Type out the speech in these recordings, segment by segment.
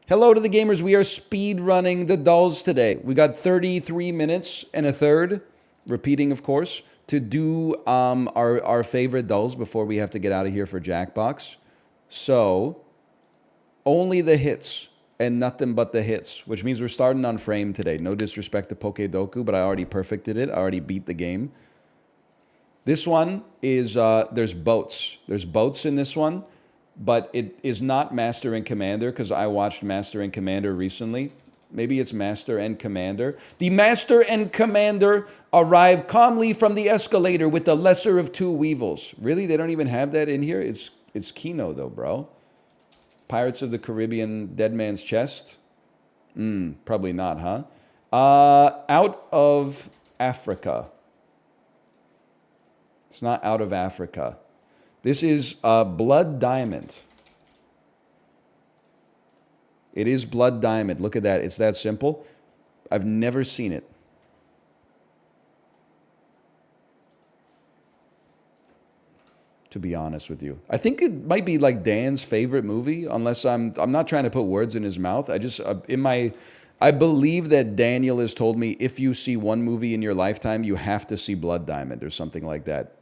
Hello to the gamers. We are speed running the dolls today. We got 33 minutes and a third, repeating, of course, to do our favorite dolls before we have to get out of here for Jackbox. So, only the hits and nothing but the hits, which means we're starting on frame today. No disrespect to Pokedoku, but I already perfected it. I already beat the game. This one is, there's boats. There's boats in this one, but it is not Master and Commander because I watched Master and Commander recently. Maybe it's Master and Commander. The Master and Commander arrive calmly from the escalator with the lesser of two Weevils. Really? They don't even have that in here? It's Kino though, bro. Pirates of the Caribbean, Dead Man's Chest? Probably not, huh? Out of Africa. It's not Out of Africa. This is Blood Diamond. It is Blood Diamond. Look at that. It's that simple. I've never seen it. To be honest with you, I think it might be like Dan's favorite movie. Unless I'm not trying to put words in his mouth. I just I believe that Daniel has told me if you see one movie in your lifetime, you have to see Blood Diamond or something like that.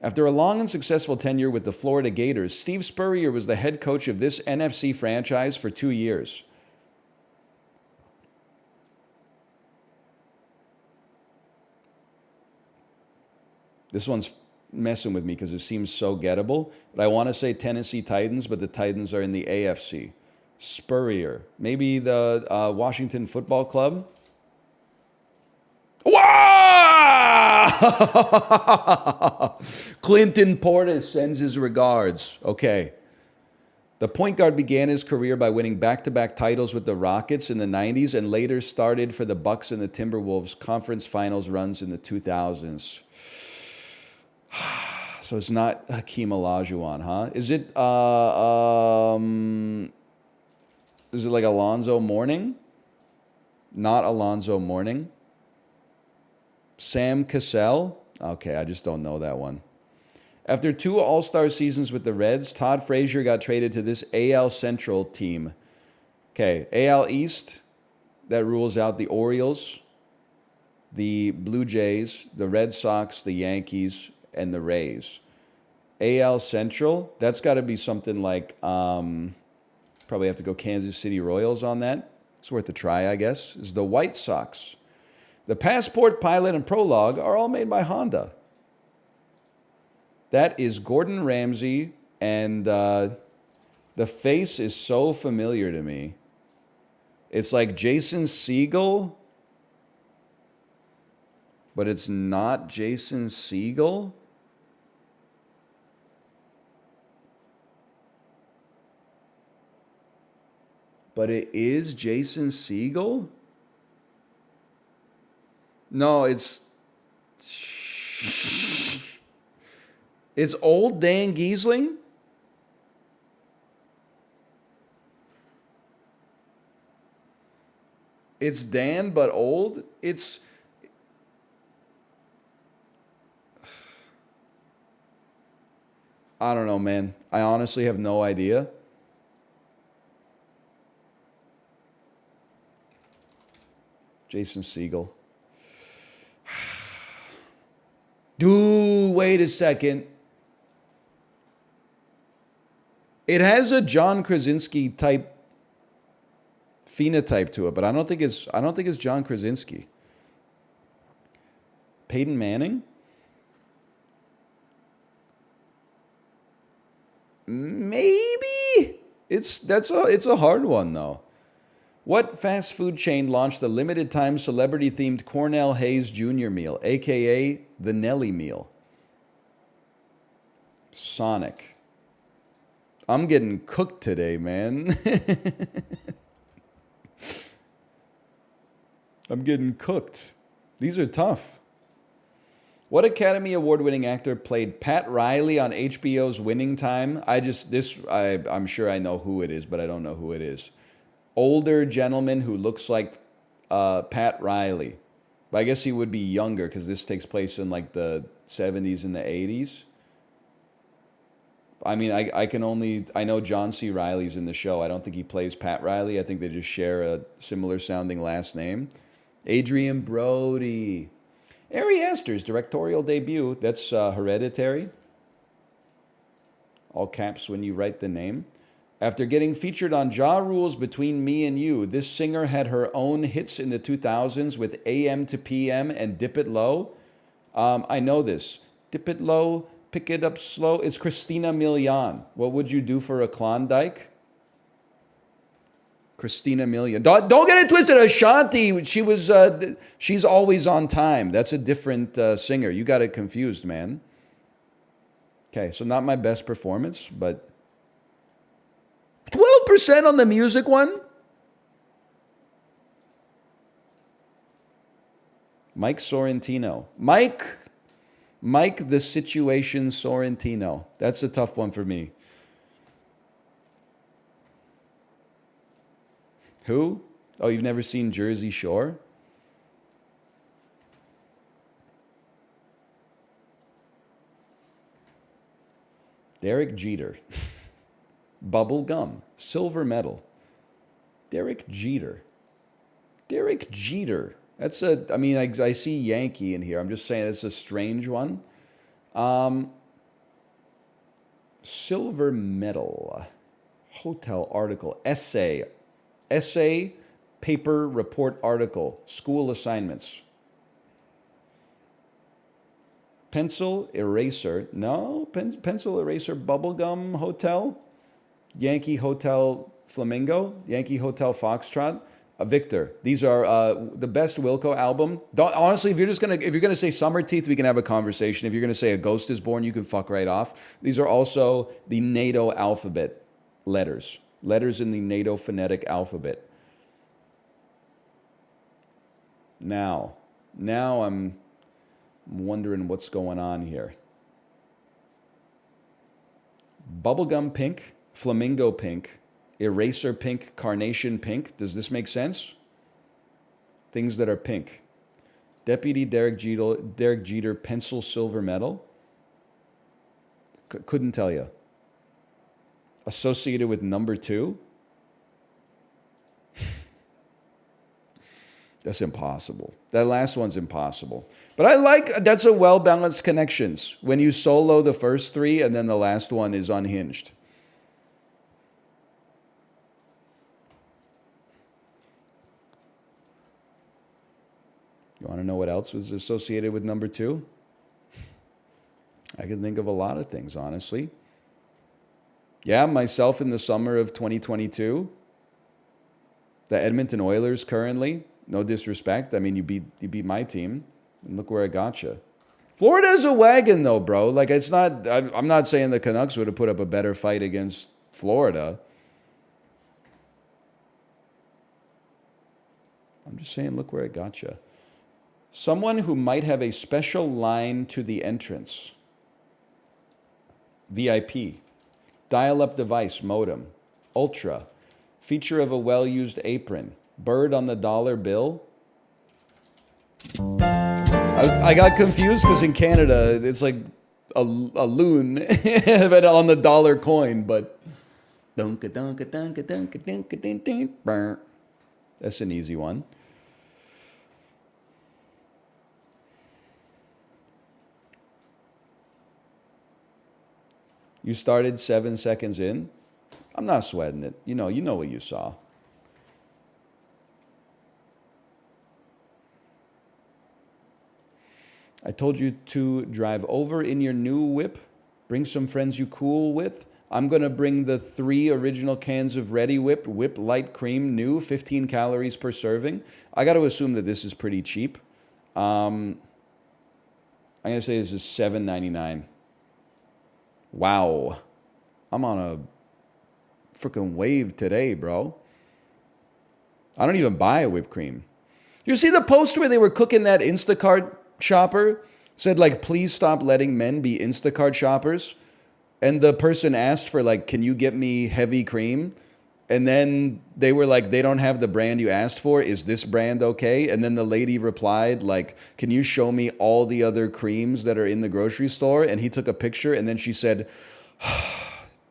After a long and successful tenure with the Florida Gators, Steve Spurrier was the head coach of this NFC franchise for 2 years. This one's messing with me because it seems so gettable. But I want to say Tennessee Titans, but the Titans are in the AFC. Spurrier. Maybe the Washington Football Club? Wow! Clinton Portis sends his regards. Okay. The point guard began his career by winning back-to-back titles with the Rockets in the 90s and later started for the Bucks and the Timberwolves conference finals runs in the 2000s. So it's not Hakeem Olajuwon, huh? Is it like Alonzo Mourning? Not Alonzo Mourning. Sam Cassell? Okay, I just don't know that one. After 2 All-Star seasons with the Reds, Todd Frazier got traded to this AL Central team. Okay, AL East, that rules out the Orioles, the Blue Jays, the Red Sox, the Yankees, and the Rays. AL Central, that's got to be something like, probably have to go Kansas City Royals on that. It's worth a try, I guess. Is the White Sox. The Passport, Pilot, and Prologue are all made by Honda. That is Gordon Ramsay, and the face is so familiar to me. It's like Jason Segel, but it's not Jason Segel. But it is Jason Segel? No, it's old Dan Giesling? It's Dan but old? I don't know, man. I honestly have no idea. Jason Segel. Dude, wait a second. It has a John Krasinski type phenotype to it, but I don't think it's John Krasinski. Peyton Manning? Maybe. It's a hard one though. What fast food chain launched the limited time celebrity themed Cornell Hayes Jr. meal, aka the Nelly meal? Sonic. I'm getting cooked today, man. I'm getting cooked. These are tough. What Academy Award winning actor played Pat Riley on HBO's Winning Time? I'm sure I know who it is, but I don't know who it is. Older gentleman who looks like Pat Riley. But I guess he would be younger because this takes place in like the 70s and the 80s. I mean, I know John C. Riley's in the show. I don't think he plays Pat Riley. I think they just share a similar sounding last name. Adrian Brody. Ari Aster's directorial debut. That's Hereditary. All caps when you write the name. After getting featured on Ja Rule's Between Me and You, this singer had her own hits in the 2000s with AM to PM and Dip It Low. I know this. Dip It Low, Pick It Up Slow. It's Christina Milian. What would you do for a Klondike? Christina Milian. Don't get it twisted. Ashanti, she's always on time. That's a different singer. You got it confused, man. Okay, so not my best performance, but 12% on the music one? Mike Sorrentino. Mike the Situation Sorrentino. That's a tough one for me. Who? Oh, you've never seen Jersey Shore? Derek Jeter. Bubble gum. Silver medal. Derek Jeter. Derek Jeter. That's I mean, I see Yankee in here. I'm just saying it's a strange one. Silver medal. Hotel article. Essay, paper, report, article. School assignments. Pencil, eraser. No, pencil, eraser, bubblegum, hotel. Yankee Hotel Flamingo. Yankee Hotel Foxtrot. Victor, these are the best Wilco album. Honestly, if you're gonna say Summer Teeth, we can have a conversation. If you're gonna say A Ghost Is Born, you can fuck right off. These are also the NATO alphabet letters in the NATO phonetic alphabet. Now I'm wondering what's going on here. Bubblegum pink, flamingo pink, eraser pink, carnation pink. Does this make sense? Things that are pink. Deputy Derek Jeter, pencil, silver medal. Couldn't tell you. Associated with number 2? That's impossible. That last one's impossible. But I like, that's a well-balanced connections. When you solo the first 3 and then the last one is unhinged. You want to know what else was associated with number 2? I can think of a lot of things, honestly. Yeah, myself in the summer of 2022. The Edmonton Oilers currently. No disrespect. I mean, you beat my team. And look where I got you. Florida's a wagon, though, bro. Like, it's not... I'm not saying the Canucks would have put up a better fight against Florida. I'm just saying, look where I got you. Someone who might have a special line to the entrance. VIP. Dial-up device, modem. Ultra. Feature of a well-used apron. Bird on the dollar bill. I got confused because in Canada, it's like a loon but on the dollar coin, but... That's an easy one. You started 7 seconds in. I'm not sweating it. You know what you saw. I told you to drive over in your new whip. Bring some friends you cool with. I'm going to bring the 3 original cans of Ready Whip light cream, new, 15 calories per serving. I got to assume that this is pretty cheap. I'm going to say this is $7.99. Wow. I'm on a freaking wave today, bro. I don't even buy a whipped cream. You see the post where they were cooking that Instacart shopper? Said, like, please stop letting men be Instacart shoppers. And the person asked for, like, can you get me heavy cream? And then they were like, they don't have the brand you asked for. Is this brand okay? And then the lady replied, like, can you show me all the other creams that are in the grocery store? And he took a picture, and then she said,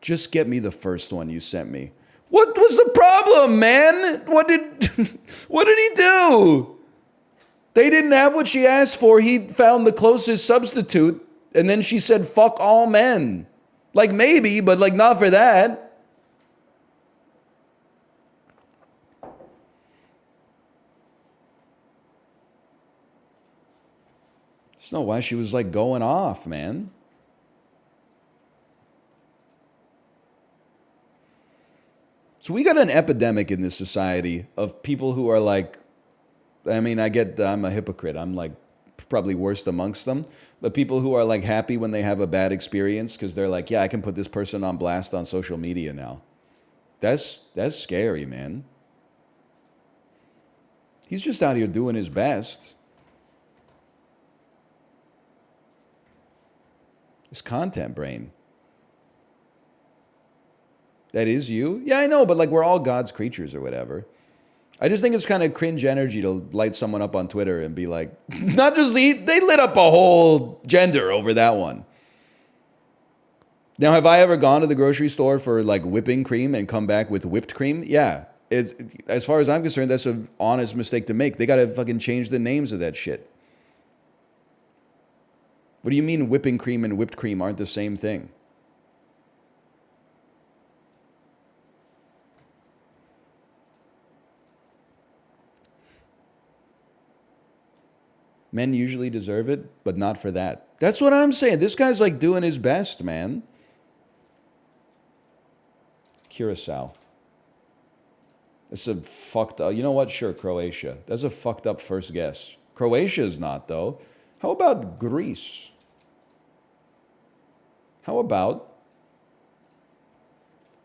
Just get me the first one you sent me. What was the problem, man? What did he do? They didn't have what she asked for. He found the closest substitute, and then she said, fuck all men. Like, maybe, but like not for that. Just know why she was like going off, man. So we got an epidemic in this society of people who are like, I mean, I get I'm a hypocrite. I'm like probably worst amongst them. But people who are like happy when they have a bad experience because they're like, yeah, I can put this person on blast on social media now. That's scary, man. He's just out here doing his best. His content brain. That is you? Yeah, I know, but like we're all God's creatures or whatever. I just think it's kind of cringe energy to light someone up on Twitter and be like, not just they lit up a whole gender over that one. Now, have I ever gone to the grocery store for like whipping cream and come back with whipped cream? Yeah. As far as I'm concerned, that's an honest mistake to make. They got to fucking change the names of that shit. What do you mean whipping cream and whipped cream aren't the same thing? Men usually deserve it, but not for that. That's what I'm saying. This guy's like doing his best, man. Curacao. It's a fucked up. You know what? Sure, Croatia. That's a fucked up first guess. Croatia's not, though. How about Greece? How about...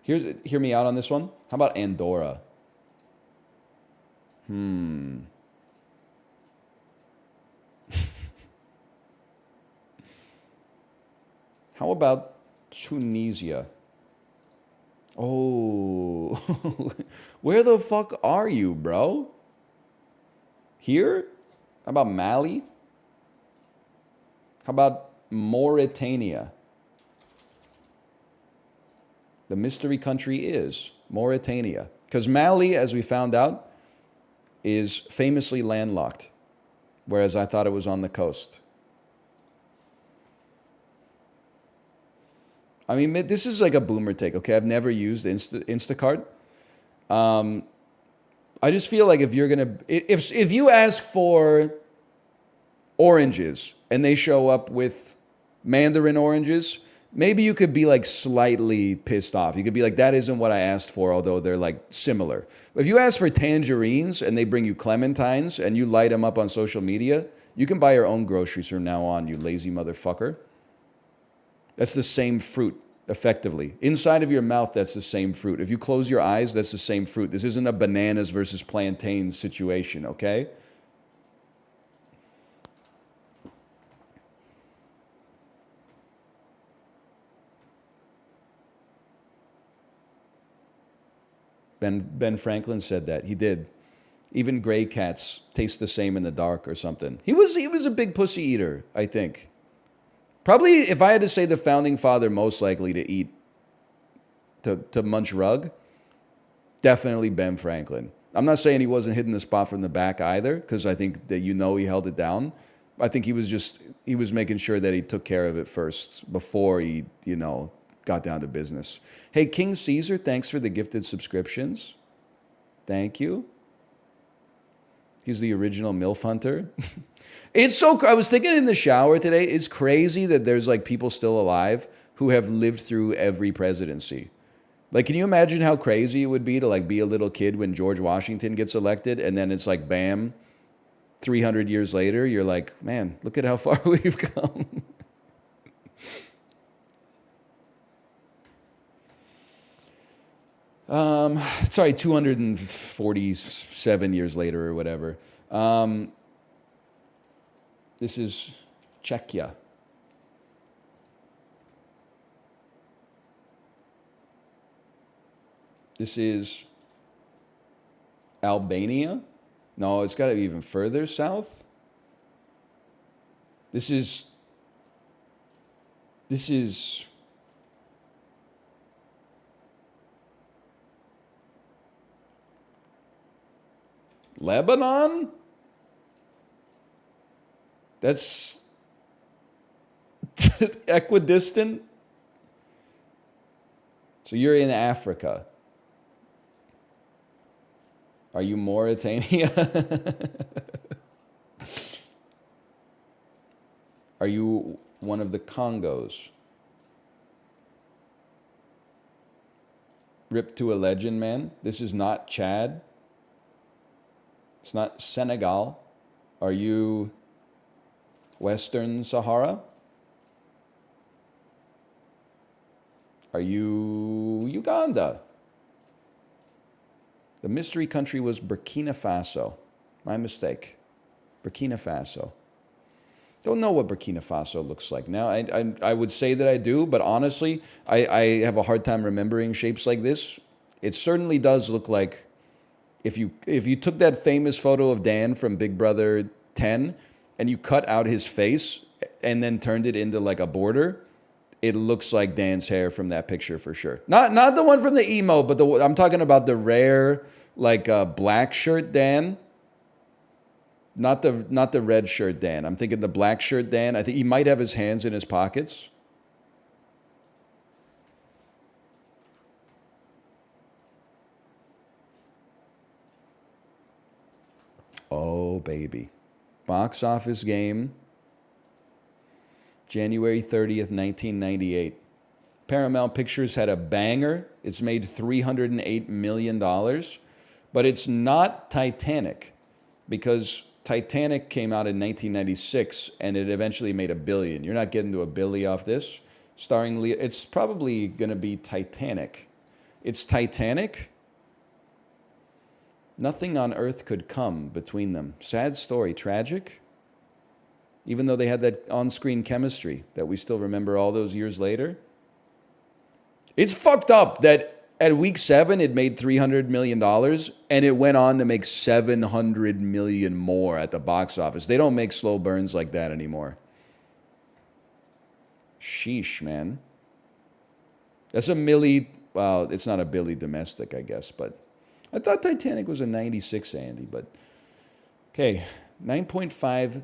Hear me out on this one. How about Andorra? How about Tunisia? Oh, where the fuck are you, bro? Here? How about Mali? How about Mauritania? The mystery country is Mauritania. Because Mali, as we found out, is famously landlocked, whereas I thought it was on the coast. I mean, this is like a boomer take, okay? I've never used Instacart. I just feel like if you're gonna, if you ask for oranges and they show up with mandarin oranges, maybe you could be like slightly pissed off. You could be like, that isn't what I asked for, although they're like similar. But if you ask for tangerines and they bring you clementines and you light them up on social media, you can buy your own groceries from now on, you lazy motherfucker. That's the same fruit, effectively. Inside of your mouth, that's the same fruit. If you close your eyes, that's the same fruit. This isn't a bananas versus plantains situation, okay? Ben Franklin said that. He did. Even gray cats taste the same in the dark or something. He was a big pussy eater, I think. Probably, if I had to say the founding father most likely to eat, to munch rug, definitely Ben Franklin. I'm not saying he wasn't hitting the spot from the back either, because I think that he held it down. I think he was making sure that he took care of it first before he, got down to business. Hey, King Caesar, thanks for the gifted subscriptions. Thank you. He's the original MILF hunter. It's so, I was thinking in the shower today, it's crazy that there's like people still alive who have lived through every presidency. Like, can you imagine how crazy it would be to like be a little kid when George Washington gets elected and then it's like, bam, 300 years later, you're like, man, look at how far we've come. Sorry, 247 years later or whatever. This is Czechia. This is Albania. No, it's got to be even further south. This is Lebanon? That's equidistant. So you're in Africa. Are you Mauritania? Are you one of the Congos? Rip to a legend, man. This is not Chad. It's not Senegal. Are you Western Sahara? Are you Uganda? The mystery country was Burkina Faso. My mistake. Burkina Faso. Don't know what Burkina Faso looks like. Now, I would say that I do, but honestly, I have a hard time remembering shapes like this. It certainly does look like if you took that famous photo of Dan from Big Brother 10 and you cut out his face and then turned it into like a border, it looks like Dan's hair from that picture for sure. Not the one from the emo, but I'm talking about the rare like black shirt Dan. Not the red shirt Dan. I'm thinking the black shirt Dan. I think he might have his hands in his pockets. Oh, baby. Box office game. January 30th, 1998. Paramount Pictures had a banger. It's made $308 million. But it's not Titanic because Titanic came out in 1996 and it eventually made $1 billion. You're not getting to $1 billion off this. Starring Leo. It's probably going to be Titanic. It's Titanic. Nothing on earth could come between them. Sad story, tragic. Even though they had that on-screen chemistry that we still remember all those years later. It's fucked up that at week 7, it made $300 million, and it went on to make $700 million more at the box office. They don't make slow burns like that anymore. Sheesh, man. That's a milli. Well, it's not a Billy domestic, I guess, but I thought Titanic was a 96, Andy. But okay, $9.5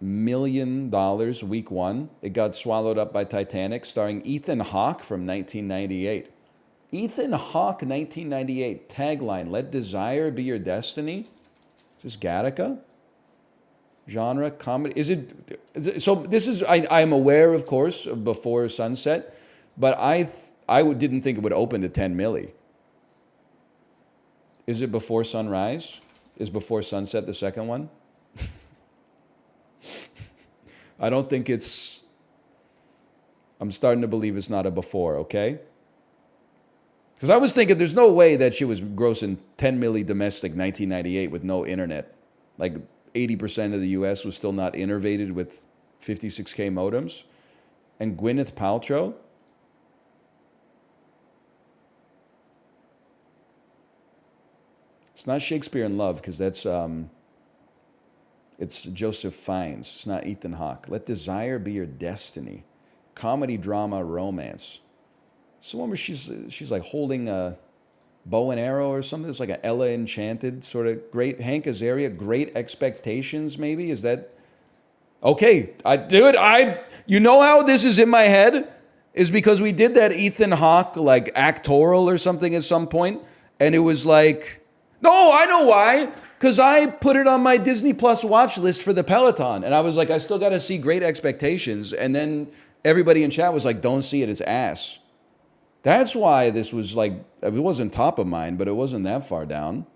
million week 1. It got swallowed up by Titanic, starring Ethan Hawke from 1998. Ethan Hawke, 1998. Tagline, let desire be your destiny. Is this Gattaca? Genre, comedy. Is it... So this is... I'm aware, of course, of Before Sunset, but I didn't think it would open to 10 milli. Is it Before Sunrise? Is Before Sunset the second one? I don't think it's... I'm starting to believe it's not a Before, okay? Because I was thinking there's no way that she was grossing 10 milli domestic 1998 with no internet. Like 80% of the US was still not innervated with 56K modems. And Gwyneth Paltrow. It's not Shakespeare in Love because that's it's Joseph Fiennes. It's not Ethan Hawke. Let desire be your destiny. Comedy, drama, romance. It's the one where she's like holding a bow and arrow or something. It's like an Ella Enchanted sort of great. Hank Azaria, Great Expectations, maybe? Is that... Okay, you know how this is in my head? Is because we did that Ethan Hawke like actoral or something at some point, and it was like... No, I know why. Because I put it on my Disney Plus watch list for the Peloton. And I was like, I still got to see Great Expectations. And then everybody in chat was like, don't see it, it's ass. That's why this was like, it wasn't top of mind, but it wasn't that far down.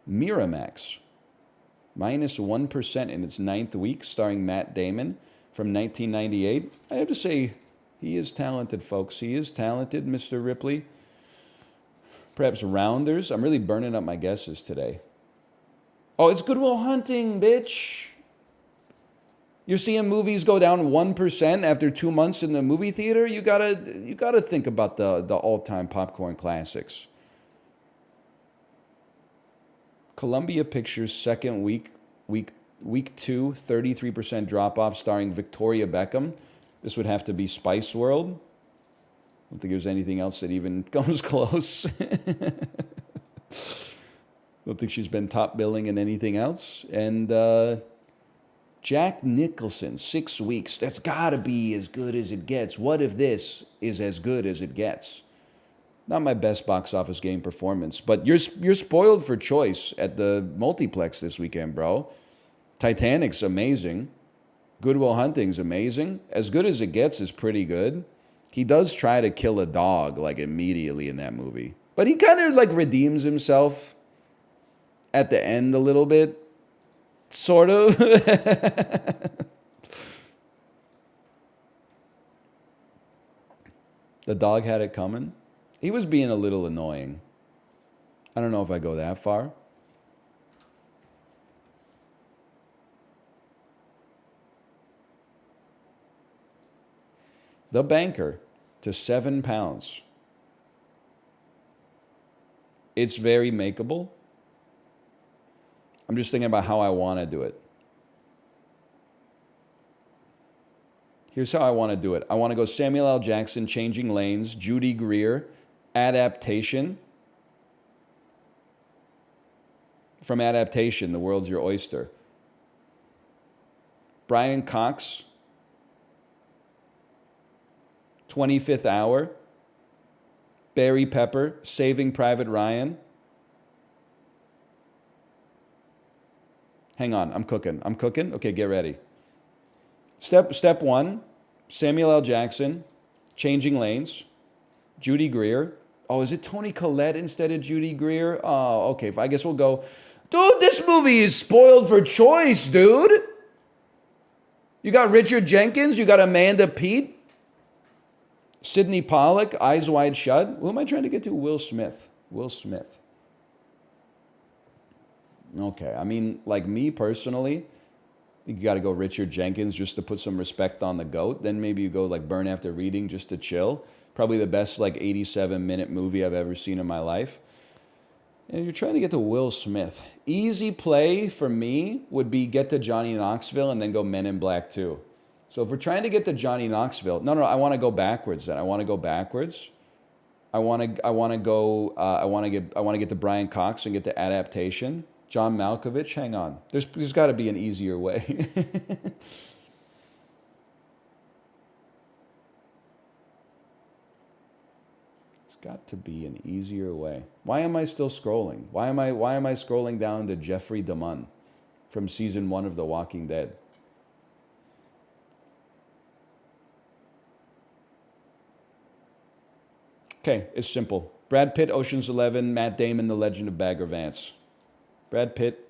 Miramax. Minus 1% in its 9th week, starring Matt Damon from 1998. I have to say, he is talented, folks. He is talented, Mr. Ripley. Perhaps Rounders. I'm really burning up my guesses today. Oh, it's Good Will Hunting, bitch. You're seeing movies go down 1% after 2 months in the movie theater? You gotta think about the all-time popcorn classics. Columbia Pictures' second week 2, 33% drop-off, starring Victoria Beckham. This would have to be Spice World. don't think there's anything else that even comes close. Don't think she's been top billing in anything else. And Jack Nicholson, 6 weeks. That's got to be as good as it gets. What if this is as good as it gets? Not my best box office game performance, but you're spoiled for choice at the multiplex this weekend, bro. Titanic's amazing. Good Will Hunting's amazing. As good as it gets is pretty good. He does try to kill a dog like immediately in that movie, but he kind of like redeems himself at the end a little bit, sort of. The dog had it coming. He was being a little annoying. I don't know if I go that far. The Banker to £7. It's very makeable. I'm just thinking about how I want to do it. Here's how I want to do it. I want to go Samuel L. Jackson, Changing Lanes, Judy Greer, Adaptation. From Adaptation, The World's Your Oyster. Brian Cox, 25th Hour. Barry Pepper, Saving Private Ryan. Hang on, I'm cooking. Okay, get ready. Step one, Samuel L. Jackson, Changing Lanes, Judy Greer. Oh, is it Toni Collette instead of Judy Greer? Oh, okay. I guess we'll go. Dude, this movie is spoiled for choice, dude. You got Richard Jenkins. You got Amanda Peet. Sidney Pollack, Eyes Wide Shut. Who am I trying to get to? Will Smith. Okay, I mean, like me personally, you got to go Richard Jenkins just to put some respect on the GOAT. Then maybe you go like Burn After Reading just to chill. Probably the best like 87-minute movie I've ever seen in my life. And you're trying to get to Will Smith. Easy play for me would be get to Johnny Knoxville and then go Men in Black 2. So if we're trying to get to Johnny Knoxville, no, I want to go backwards then. I want to get to Brian Cox and get to Adaptation. John Malkovich, hang on. There's got to be an easier way. Got to be an easier way. Why am I still scrolling? Why am I scrolling down to Jeffrey DeMunn from season 1 of The Walking Dead? Okay, it's simple. Brad Pitt, Ocean's 11, Matt Damon, The Legend of Bagger Vance. Brad Pitt,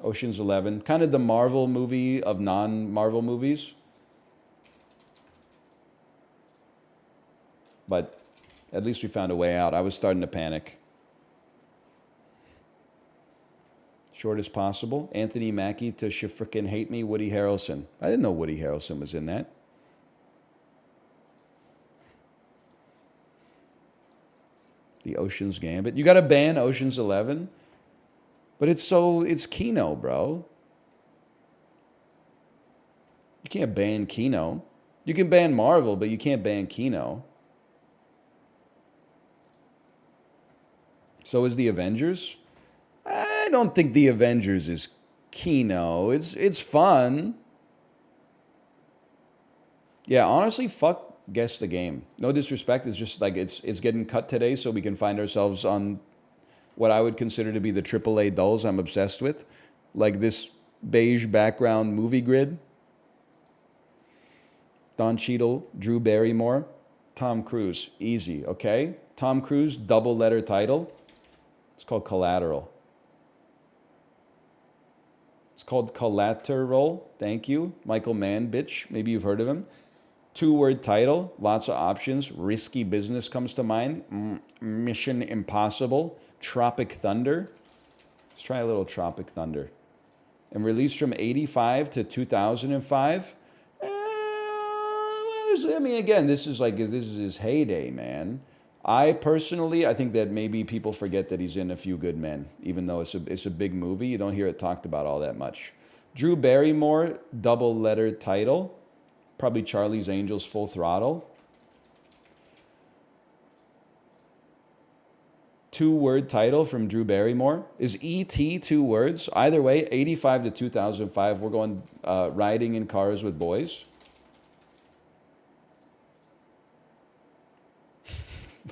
Ocean's 11, kind of the Marvel movie of non-Marvel movies. But at least we found a way out. I was starting to panic. Short as possible. Anthony Mackie to Frickin' Hate Me, Woody Harrelson. I didn't know Woody Harrelson was in that. The Ocean's Gambit. You got to ban Ocean's 11? But it's Kino, bro. You can't ban Kino. You can ban Marvel, but you can't ban Kino. So is the Avengers? I don't think the Avengers is Kino. It's fun. Yeah, honestly, fuck Guess the Game. No disrespect. It's just like it's getting cut today, so we can find ourselves on what I would consider to be the AAA dulls I'm obsessed with, like this beige background movie grid. Don Cheadle, Drew Barrymore, Tom Cruise. Easy, okay? Tom Cruise, double letter title. It's called Collateral. It's called Collateral. Thank you. Michael Mann, bitch. Maybe you've heard of him. 2-word title. Lots of options. Risky Business comes to mind. Mission Impossible. Tropic Thunder. Let's try a little Tropic Thunder. And released from 85 to 2005. I mean, again, this is his heyday, man. I think that maybe people forget that he's in A Few Good Men, even though it's a big movie. You don't hear it talked about all that much. Drew Barrymore, double letter title. Probably Charlie's Angels, Full Throttle. two-word title from Drew Barrymore. Is E.T. two words? Either way, 85 to 2005. We're going riding in cars with boys.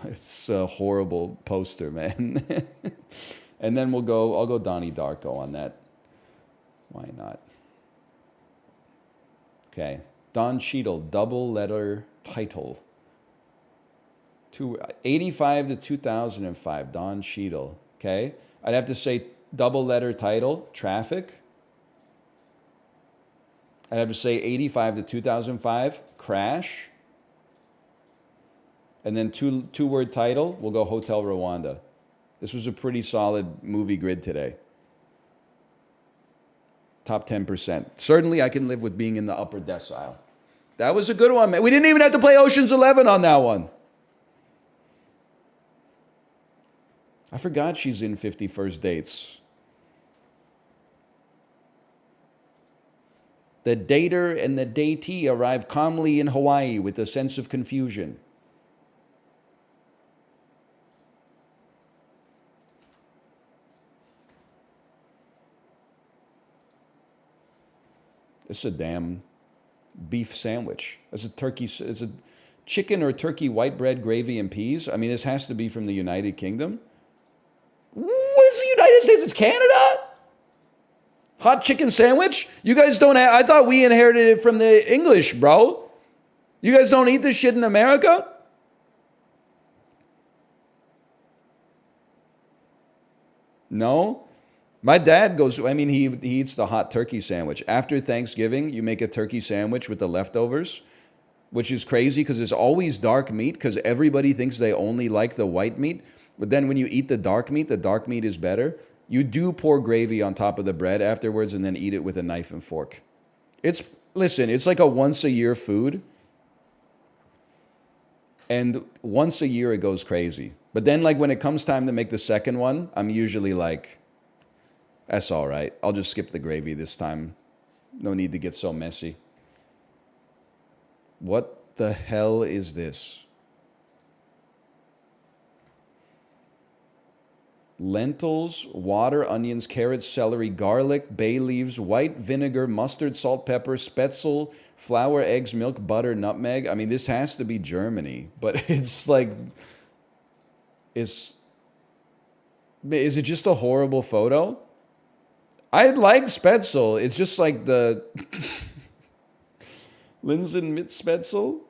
It's a horrible poster, man. And then I'll go Donnie Darko on that. Why not? Okay. Don Cheadle, double letter title. 85 to 2005, Don Cheadle. Okay. I'd have to say double letter title, Traffic. I'd have to say 85 to 2005, Crash. And then two-word title, we'll go Hotel Rwanda. This was a pretty solid movie grid today. Top 10%. Certainly, I can live with being in the upper decile. That was a good one, man. We didn't even have to play Ocean's 11 on that one. I forgot she's in 50 First Dates. The dater and the datee arrive calmly in Hawaii with a sense of confusion. It's a damn beef sandwich. It's a chicken or turkey white bread, gravy, and peas. I mean, this has to be from the United Kingdom. What's the United States? It's Canada? Hot chicken sandwich? You guys don't have... I thought we inherited it from the English, bro. You guys don't eat this shit in America? No? My dad goes... I mean, he eats the hot turkey sandwich. After Thanksgiving, you make a turkey sandwich with the leftovers, which is crazy because there's always dark meat because everybody thinks they only like the white meat. But then when you eat the dark meat is better. You do pour gravy on top of the bread afterwards and then eat it with a knife and fork. Listen, it's like a once a year food. And once a year it goes crazy. But then like when it comes time to make the second one, I'm usually like, that's all right. I'll just skip the gravy this time. No need to get so messy. What the hell is this? Lentils, water, onions, carrots, celery, garlic, bay leaves, white vinegar, mustard, salt, pepper, spätzle, flour, eggs, milk, butter, nutmeg. I mean, this has to be Germany, but it's like, is it just a horrible photo? I like spätzle. It's just like the Linsen mit Spätzle,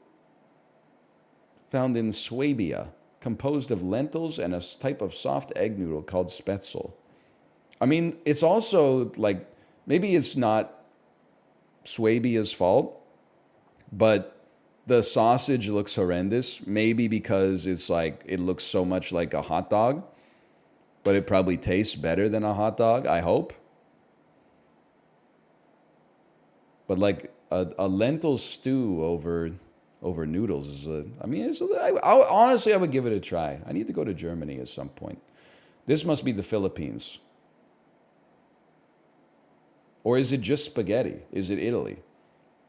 found in Swabia, composed of lentils and a type of soft egg noodle called spätzle. I mean, it's also like, maybe it's not Swabia's fault, but the sausage looks horrendous. Maybe because it's like, it looks so much like a hot dog, but it probably tastes better than a hot dog, I hope. But like a lentil stew over noodles is honestly, I would give it a try. I need to go to Germany at some point. This must be the Philippines. Or is it just spaghetti? Is it Italy?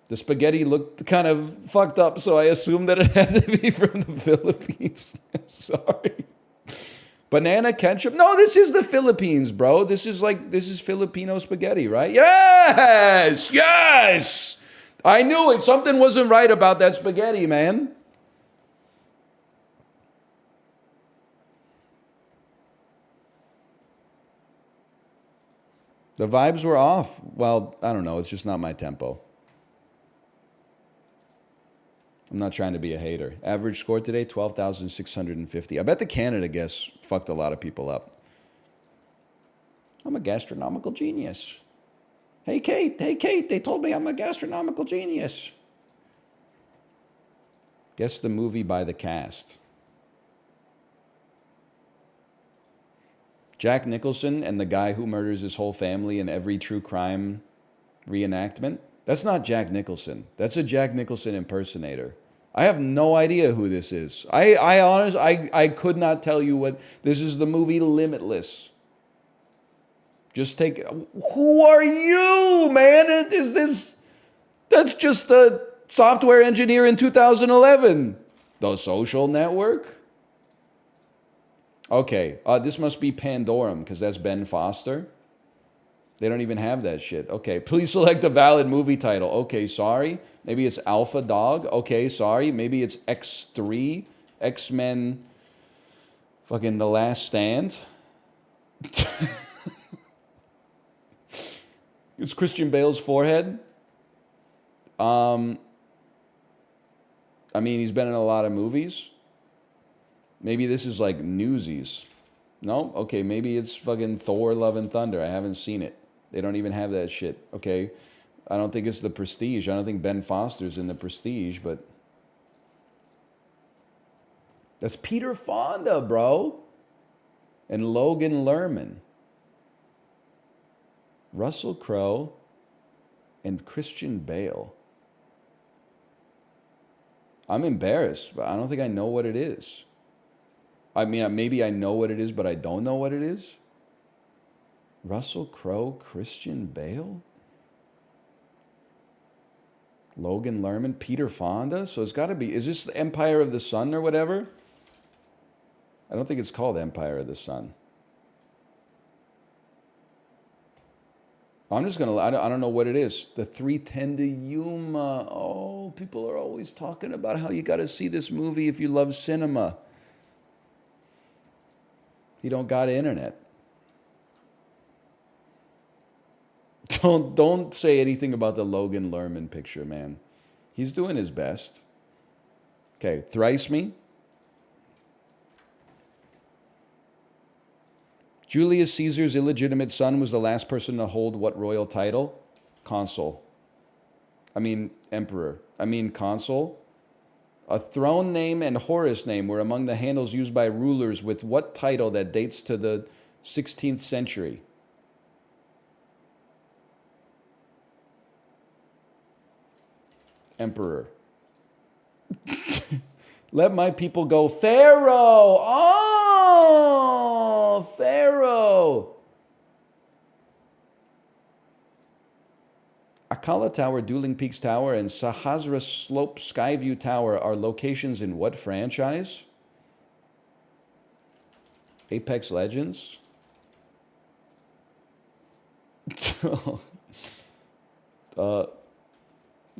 The spaghetti looked kind of fucked up, so I assumed that it had to be from the Philippines. I'm sorry. Banana ketchup? No, this is the Philippines, bro. This is Filipino spaghetti, right? Yes! Yes! I knew it. Something wasn't right about that spaghetti, man. The vibes were off. Well, I don't know. It's just not my tempo. I'm not trying to be a hater. Average score today, 12,650. I bet the Canada guess fucked a lot of people up. I'm a gastronomical genius. Hey, Kate, they told me I'm a gastronomical genius. Guess the movie by the cast. Jack Nicholson and the guy who murders his whole family in every true crime reenactment. That's not Jack Nicholson. That's a Jack Nicholson impersonator. I have no idea who this is. I honestly, I could not tell you what... This is the movie Limitless. Just take... Who are you, man? Is this... That's just a software engineer in 2011. The Social Network? Okay, this must be Pandorum, because that's Ben Foster. They don't even have that shit. Okay, please select a valid movie title. Okay, sorry. Maybe it's Alpha Dog. Okay, sorry. Maybe it's X3, X-Men, fucking The Last Stand. It's Christian Bale's forehead. I mean, he's been in a lot of movies. Maybe this is like Newsies. No? Okay, maybe it's fucking Thor, Love and Thunder. I haven't seen it. They don't even have that shit. Okay. I don't think it's The Prestige. I don't think Ben Foster's in The Prestige, but that's Peter Fonda, bro. And Logan Lerman. Russell Crowe and Christian Bale. I'm embarrassed, but I don't think I know what it is. I mean, maybe I know what it is, but I don't know what it is. Russell Crowe, Christian Bale? Logan Lerman, Peter Fonda? So it's got to be, is this Empire of the Sun or whatever? I don't think it's called Empire of the Sun. I'm just going to, I don't know what it is. The 310 to Yuma. Oh, people are always talking about how you got to see this movie if you love cinema. You don't got internet. Don't say anything about the Logan Lerman picture, man. He's doing his best. Okay, thrice me. Julius Caesar's illegitimate son was the last person to hold what royal title? Consul. Emperor. Consul. A throne name and Horus name were among the handles used by rulers with what title that dates to the 16th century? Emperor. Let my people go. Pharaoh. Oh, Pharaoh. Akala Tower, Dueling Peaks Tower, and Sahasra Slope Skyview Tower are locations in what franchise? Apex Legends?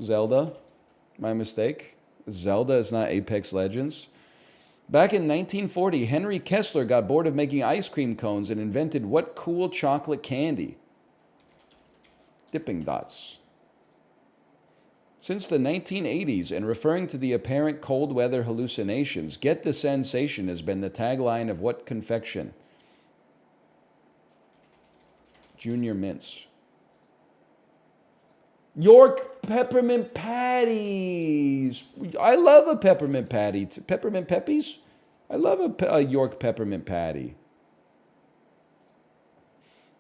Zelda? My mistake? Zelda is not Apex Legends. Back in 1940, Henry Kessler got bored of making ice cream cones and invented what cool chocolate candy? Dipping Dots. Since the 1980s, and referring to the apparent cold weather hallucinations, get the sensation has been the tagline of what confection? Junior Mints. York Peppermint Patties. I love a peppermint patty. Peppermint Peppies? I love a York Peppermint Patty.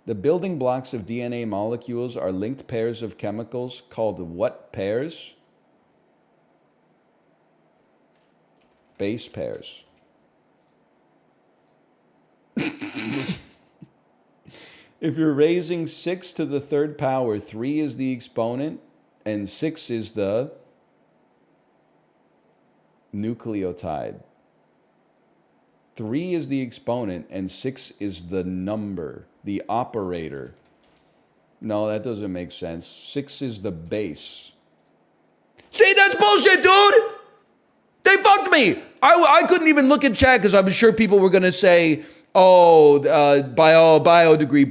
The building blocks of DNA molecules are linked pairs of chemicals called what pairs? Base pairs. If you're raising 6 to the third power, 3 is the exponent, and 6 is the nucleotide. 3 is the exponent, and 6 is the number, the operator. No, that doesn't make sense. 6 is the base. See, that's bullshit, dude! They fucked me! I couldn't even look at chat because I'm sure people were going to say, bio degree,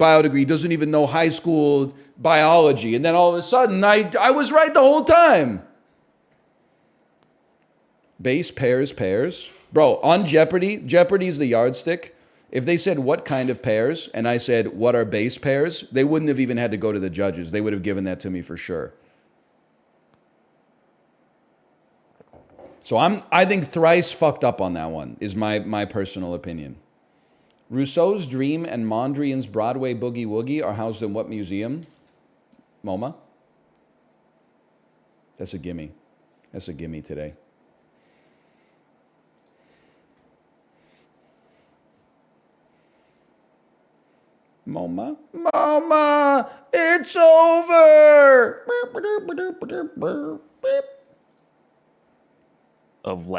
doesn't even know high school biology. And then all of a sudden, I was right the whole time. Base, pairs. Bro, on Jeopardy's the yardstick. If they said what kind of pairs, and I said what are base pairs, they wouldn't have even had to go to the judges. They would have given that to me for sure. So I think thrice fucked up on that one, is my personal opinion. Rousseau's Dream and Mondrian's Broadway Boogie Woogie are housed in what museum? MoMA? That's a gimme. That's a gimme today. MoMA? MoMA! It's over! Of like